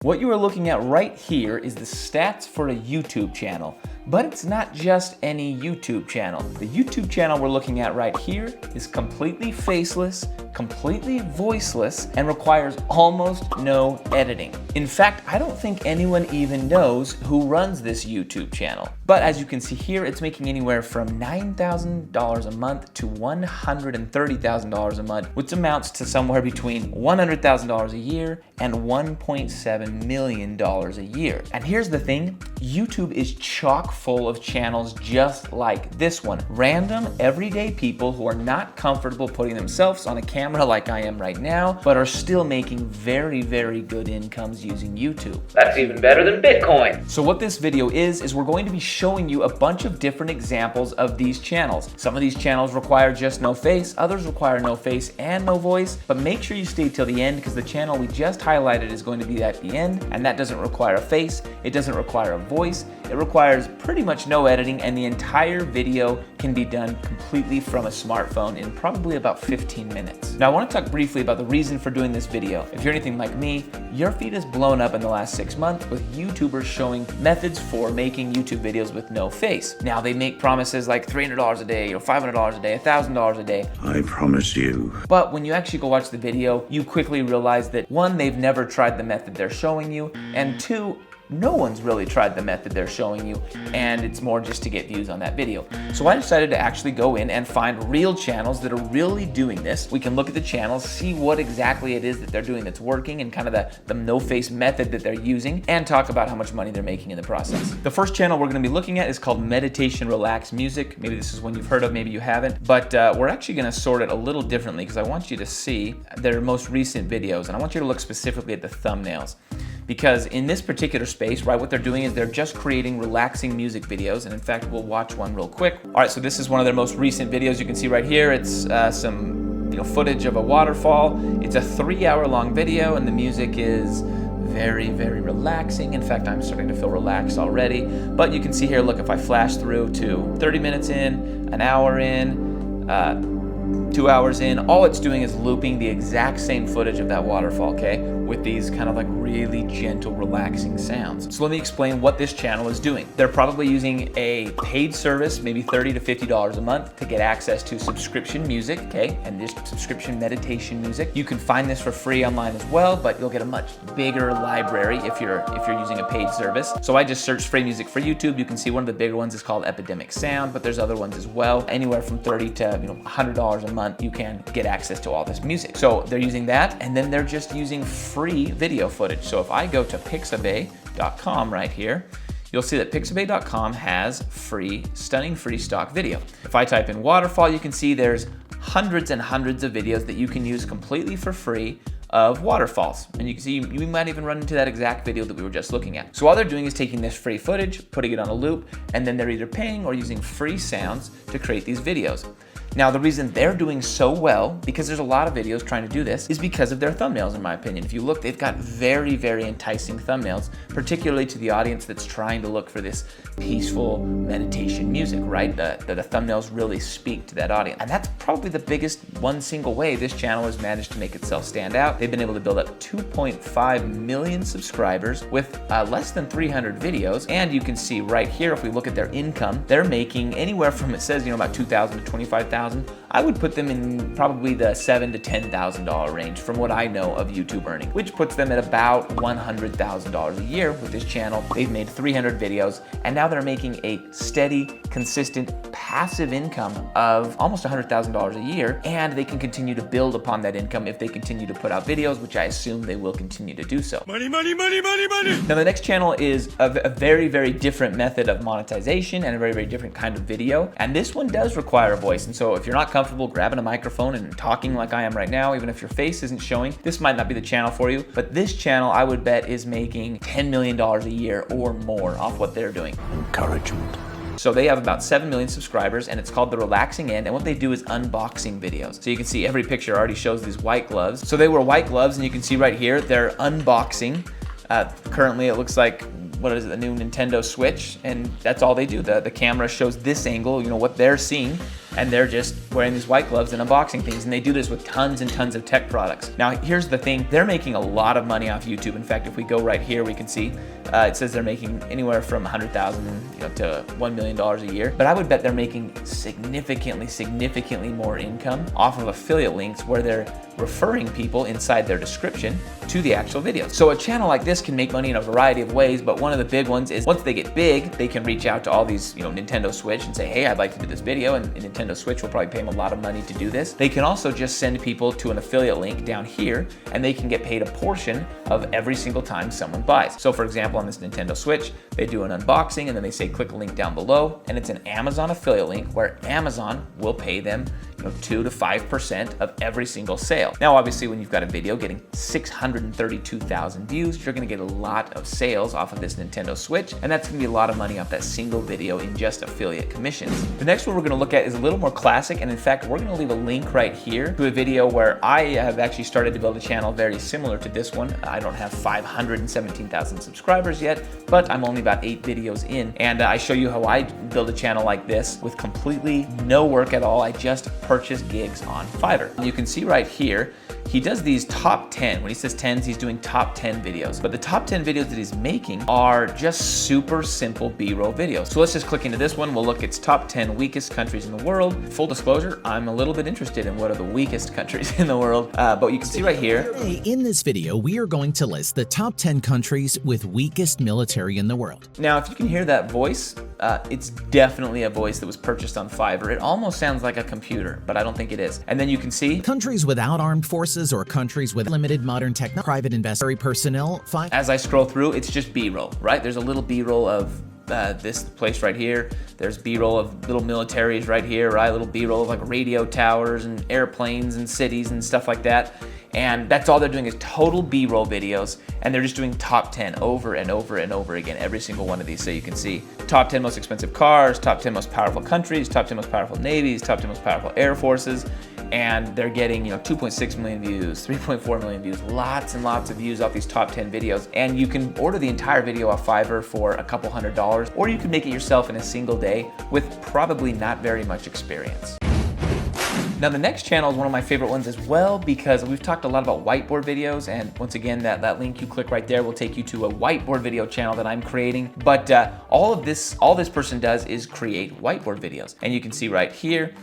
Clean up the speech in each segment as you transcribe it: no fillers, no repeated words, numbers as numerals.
What you are looking at right here is the stats for a YouTube channel, but it's not just any YouTube channel. The YouTube channel we're looking at right here is completely faceless, completely voiceless, and requires almost no editing. In fact, I don't think anyone even knows who runs this YouTube channel. But as you can see here, it's making anywhere from $9,000 a month to $130,000 a month, which amounts to somewhere between $100,000 a year and $1.7 million a year. And here's the thing, YouTube is chock full of channels just like this one. Random, everyday people who are not comfortable putting themselves on a camera like I am right now, but are still making very, very good incomes using YouTube. That's even better than Bitcoin. So what this video is we're going to be showing you a bunch of different examples of these channels. Some of these channels require just no face, others require no face and no voice, but make sure you stay till the end because the channel we just highlighted is going to be at the end, and that doesn't require a face, it doesn't require a voice, it requires pretty much no editing, and the entire video can be done completely from a smartphone in probably about 15 minutes. Now I want to talk briefly about the reason for doing this video. If you're anything like me, your feed has blown up in the last 6 months with YouTubers showing methods for making YouTube videos with no face. Now they make promises like $300 a day or $500 a day, $1,000 a day. I promise you. But when you actually go watch the video, you quickly realize that one, they've never tried the method they're showing you, and two, no one's really tried the method they're showing you, and it's more just to get views on that video. So I decided to actually go in and find real channels that are really doing this. We can look at the channels, see what exactly it is that they're doing that's working, and kind of the no-face method that they're using, and talk about how much money they're making in the process. The first channel we're gonna be looking at is called Meditation Relax Music. Maybe this is one you've heard of, maybe you haven't, but we're actually gonna sort it a little differently because I want you to see their most recent videos, and I want you to look specifically at the thumbnails. Because in this particular space, right, what they're doing is they're just creating relaxing music videos. And in fact, we'll watch one real quick. All right, so this is one of their most recent videos. You can see right here, it's some footage of a waterfall. It's a 3-hour-long video, and the music is very, very relaxing. In fact, I'm starting to feel relaxed already. But you can see here, look, if I flash through to 30 minutes in, an hour in, 2 hours in, all it's doing is looping the exact same footage of that waterfall, okay? With these kind of like really gentle, relaxing sounds. So let me explain what this channel is doing. They're probably using a paid service, maybe $30 to $50 a month to get access to subscription music, okay? And this subscription meditation music. You can find this for free online as well, but you'll get a much bigger library if you're using a paid service. So I just searched free music for YouTube. You can see one of the bigger ones is called Epidemic Sound, but there's other ones as well. Anywhere from $30 to $100 a month, you can get access to all this music. So they're using that, and then they're just using free video footage. So if I go to pixabay.com right here, you'll see that pixabay.com has stunning free stock video. If I type in waterfall, you can see there's hundreds and hundreds of videos that you can use completely for free of waterfalls. And you can see you might even run into that exact video that we were just looking at. So all they're doing is taking this free footage, putting it on a loop, and then they're either paying or using free sounds to create these videos. Now, the reason they're doing so well, because there's a lot of videos trying to do this, is because of their thumbnails, in my opinion. If you look, they've got very, very enticing thumbnails, particularly to the audience that's trying to look for this peaceful meditation music, right? The thumbnails really speak to that audience. And that's probably the biggest one single way this channel has managed to make itself stand out. They've been able to build up 2.5 million subscribers with less than 300 videos. And you can see right here, if we look at their income, they're making anywhere from, it says, about $2,000 to $25,000. I would put them in probably the $7,000 to $10,000 range from what I know of YouTube earning, which puts them at about $100,000 a year with this channel. They've made 300 videos, and now they're making a steady, consistent, passive income of almost $100,000 a year, and they can continue to build upon that income if they continue to put out videos, which I assume they will continue to do so. Money, money, money, money, money. Now the next channel is a very, very different method of monetization and a very, very different kind of video, and this one does require a voice. And so if you're not comfortable grabbing a microphone and talking like I am right now, even if your face isn't showing, this might not be the channel for you. But this channel, I would bet, is making $10 million a year or more off what they're doing. Encouragement. So they have about 7 million subscribers, and it's called TheRelaxingEnd, and what they do is unboxing videos. So you can see every picture already shows these white gloves. So they wear white gloves, and you can see right here, they're unboxing. Currently it looks like, what is it, the new Nintendo Switch, and that's all they do. The camera shows this angle, what they're seeing. and they're just wearing these white gloves and unboxing things, and they do this with tons and tons of tech products. Now, here's the thing, they're making a lot of money off YouTube. In fact, if we go right here, we can see it says they're making anywhere from $100,000 to $1 million a year. But I would bet they're making significantly more income off of affiliate links where they're referring people inside their description to the actual videos. So a channel like this can make money in a variety of ways, but one of the big ones is once they get big, they can reach out to all these, Nintendo Switch and say, hey, I'd like to do this video, and Nintendo Switch will probably pay them a lot of money to do this. They can also just send people to an affiliate link down here, and they can get paid a portion of every single time someone buys. So for example, on this Nintendo Switch, they do an unboxing and then they say click a link down below, and it's an Amazon affiliate link where Amazon will pay them 2 to 5% of every single sale. Now, obviously, when you've got a video getting 632,000 views, you're gonna get a lot of sales off of this Nintendo Switch, and that's gonna be a lot of money off that single video in just affiliate commissions. The next one we're gonna look at is a little more classic, and in fact, we're gonna leave a link right here to a video where I have actually started to build a channel very similar to this one. I don't have 517,000 subscribers yet, but I'm only about 8 videos in, and I show you how I build a channel like this with completely no work at all. I just purchase gigs on Fiverr. And you can see right here, he does these top 10. When he says 10s, he's doing top 10 videos. But the top 10 videos that he's making are just super simple B-roll videos. So let's just click into this one. We'll look at top 10 weakest countries in the world. Full disclosure, I'm a little bit interested in what are the weakest countries in the world. But you can see right here. Today, in this video, we are going to list the top 10 countries with weakest military in the world. Now, if you can hear that voice, it's definitely a voice that was purchased on Fiverr. It almost sounds like a computer, but I don't think it is. And then you can see countries without armed forces or countries with limited modern technology, private investor personnel. As I scroll through, it's just B-roll, right? There's a little B-roll of this place right here. There's B-roll of little militaries right here, right? Little B-roll of like radio towers and airplanes and cities and stuff like that. And that's all they're doing is total B-roll videos, and they're just doing top 10 over and over and over again, every single one of these. So you can see top 10 most expensive cars, top 10 most powerful countries, top 10 most powerful navies, top 10 most powerful air forces, and they're getting 2.6 million views, 3.4 million views, lots and lots of views off these top 10 videos. And you can order the entire video off Fiverr for a couple $100, or you can make it yourself in a single day with probably not very much experience. Now, the next channel is one of my favorite ones as well, because we've talked a lot about whiteboard videos, and once again, that link you click right there will take you to a whiteboard video channel that I'm creating. But all this person does is create whiteboard videos. And you can see right here,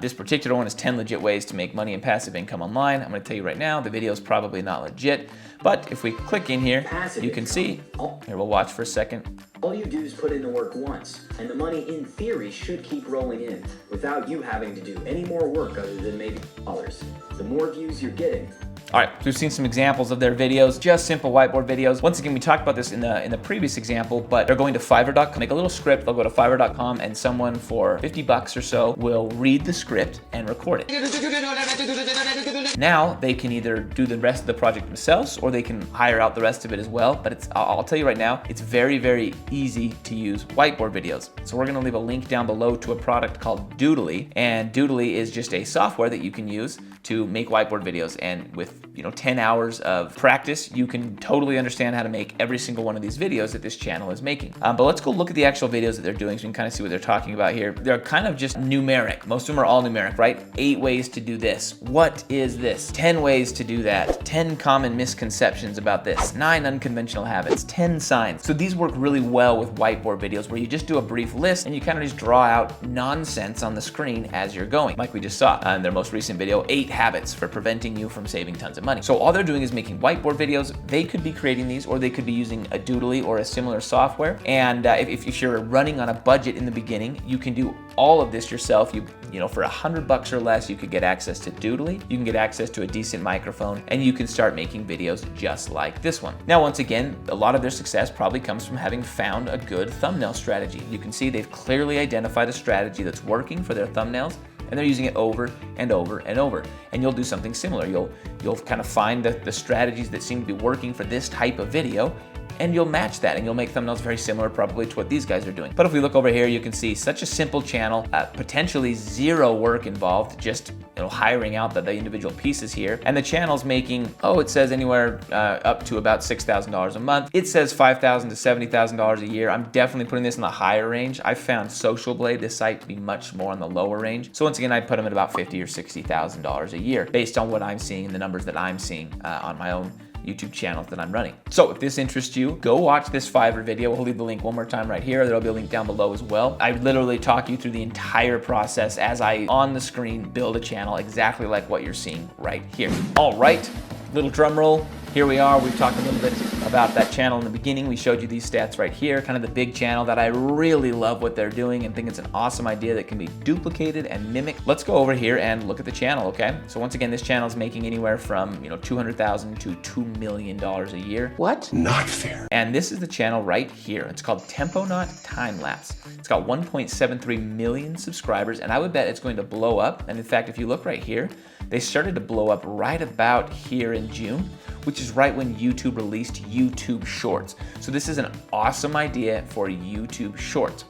this particular one is 10 legit ways to make money and passive income online. I'm gonna tell you right now, the video is probably not legit, but if we click in here, you can see, here we'll watch for a second. All you do is put in the work once, and the money in theory should keep rolling in without you having to do any more work other than maybe dollars. The more views you're getting. All right, so we've seen some examples of their videos, just simple whiteboard videos. Once again, we talked about this in the previous example, but they're going to Fiverr.com, make a little script, they'll go to Fiverr.com, and someone for 50 bucks or so will read the script and record it. Now, they can either do the rest of the project themselves, or they can hire out the rest of it as well, but I'll tell you right now, it's very, very easy to use whiteboard videos. So we're gonna leave a link down below to a product called Doodly, and Doodly is just a software that you can use to make whiteboard videos, and with 10 hours of practice, you can totally understand how to make every single one of these videos that this channel is making. But let's go look at the actual videos that they're doing so we can kind of see what they're talking about here. They're kind of just numeric. Most of them are all numeric, right? 8 ways to do this. What is this? 10 ways to do that. 10 common misconceptions about this. 9 unconventional habits. 10 signs. So these work really well with whiteboard videos where you just do a brief list and you kind of just draw out nonsense on the screen as you're going, like we just saw in their most recent video, 8 habits for preventing you from saving tons of money. So all they're doing is making whiteboard videos. They could be creating these, or they could be using a Doodly or a similar software. And if you're running on a budget in the beginning, you can do all of this yourself. For $100 or less, you could get access to Doodly. You can get access to a decent microphone, and you can start making videos just like this one. Now, once again, a lot of their success probably comes from having found a good thumbnail strategy. You can see they've clearly identified a strategy that's working for their thumbnails, and they're using it over and over and over. And you'll do something similar. You'll kind of find the strategies that seem to be working for this type of video, and you'll match that, and you'll make thumbnails very similar probably to what these guys are doing. But if we look over here, you can see such a simple channel, potentially zero work involved, just hiring out the individual pieces here. And the channel's making, it says anywhere up to about $6,000 a month. It says $5,000 to $70,000 a year. I'm definitely putting this in the higher range. I found Social Blade, this site, to be much more in the lower range. So once again, I put them at about $50,000 or $60,000 a year based on what I'm seeing and the numbers that I'm seeing on my own YouTube channels that I'm running. So if this interests you, go watch this Fiverr video. We'll leave the link one more time right here. There'll be a link down below as well. I literally talk you through the entire process as I, on the screen, build a channel exactly like what you're seeing right here. All right, little drum roll. Here we are. We've talked a little bit about that channel in the beginning. We showed you these stats right here, kind of the big channel that I really love what they're doing and think it's an awesome idea that can be duplicated and mimicked. Let's go over here and look at the channel, okay? So once again, this channel is making anywhere from $200,000 to $2 million a year. What? Not fair. And this is the channel right here. It's called Temponaut Timelapse. It's got 1.73 million subscribers, and I would bet it's going to blow up. And in fact, if you look right here, they started to blow up right about here in June, which is right when YouTube released YouTube Shorts. So this is an awesome idea for YouTube Shorts.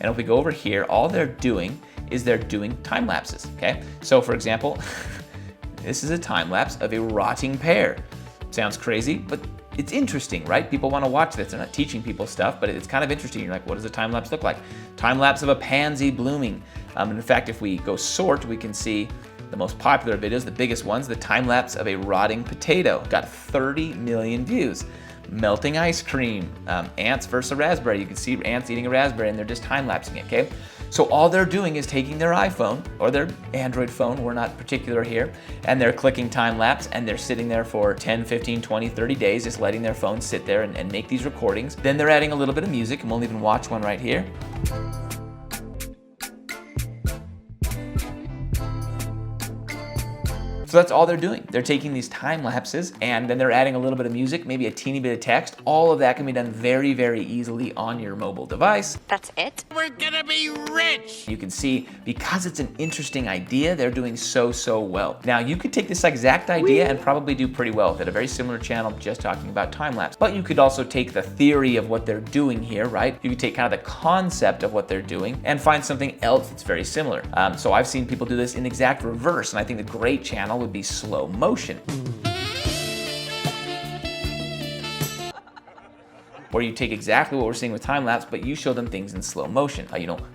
And if we go over here, all they're doing is they're doing time lapses, okay? So for example, this is a time lapse of a rotting pear. Sounds crazy, but it's interesting, right? People want to watch this. They're not teaching people stuff, but it's kind of interesting. You're like, what does a time lapse look like? Time lapse of a pansy blooming. And in fact, if we go sort, we can see the most popular videos, the biggest ones, the time lapse of a rotting potato, got 30 million views. Melting ice cream, ants versus a raspberry. You can see ants eating a raspberry and they're just time lapsing it, okay? So all they're doing is taking their iPhone or their Android phone, we're not particular here, and they're clicking time lapse and they're sitting there for 10, 15, 20, 30 days, just letting their phone sit there and make these recordings. Then they're adding a little bit of music, and we'll even watch one right here. So that's all they're doing. They're taking these time lapses and then they're adding a little bit of music, maybe a teeny bit of text. All of that can be done very, very easily on your mobile device. That's it? We're gonna be rich! You can see, because it's an interesting idea, they're doing so well. Now, you could take this exact idea and probably do pretty well with it. A very similar channel just talking about time lapse. But you could also take the theory of what they're doing here, right? You could take kind of the concept of what they're doing and find something else that's very similar. So I've seen people do this in exact reverse, and I think the great channel would be slow motion. Where you take exactly what we're seeing with time lapse, but you show them things in slow motion.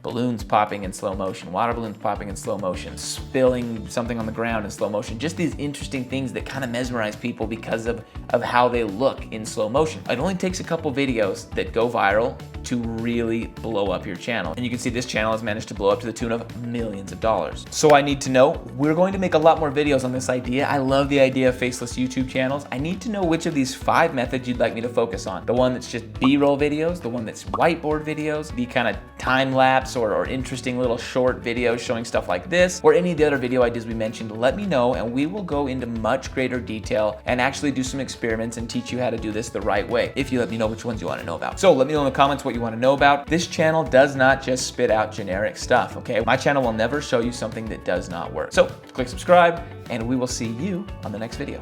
Balloons popping in slow motion, water balloons popping in slow motion, spilling something on the ground in slow motion. Just these interesting things that kind of mesmerize people because of how they look in slow motion. It only takes a couple videos that go viral to really blow up your channel. And you can see this channel has managed to blow up to the tune of millions of dollars. So I need to know, we're going to make a lot more videos on this idea. I love the idea of faceless YouTube channels. I need to know which of these 5 methods you'd like me to focus on. The one that's just B-roll videos, the one that's whiteboard videos, the kind of time-lapse or interesting little short videos showing stuff like this, or any of the other video ideas we mentioned. Let me know and we will go into much greater detail and actually do some experiments and teach you how to do this the right way, if you let me know which ones you want to know about. So let me know in the comments what you want to know about. This channel does not just spit out generic stuff, okay? My channel will never show you something that does not work. So click subscribe and we will see you on the next video.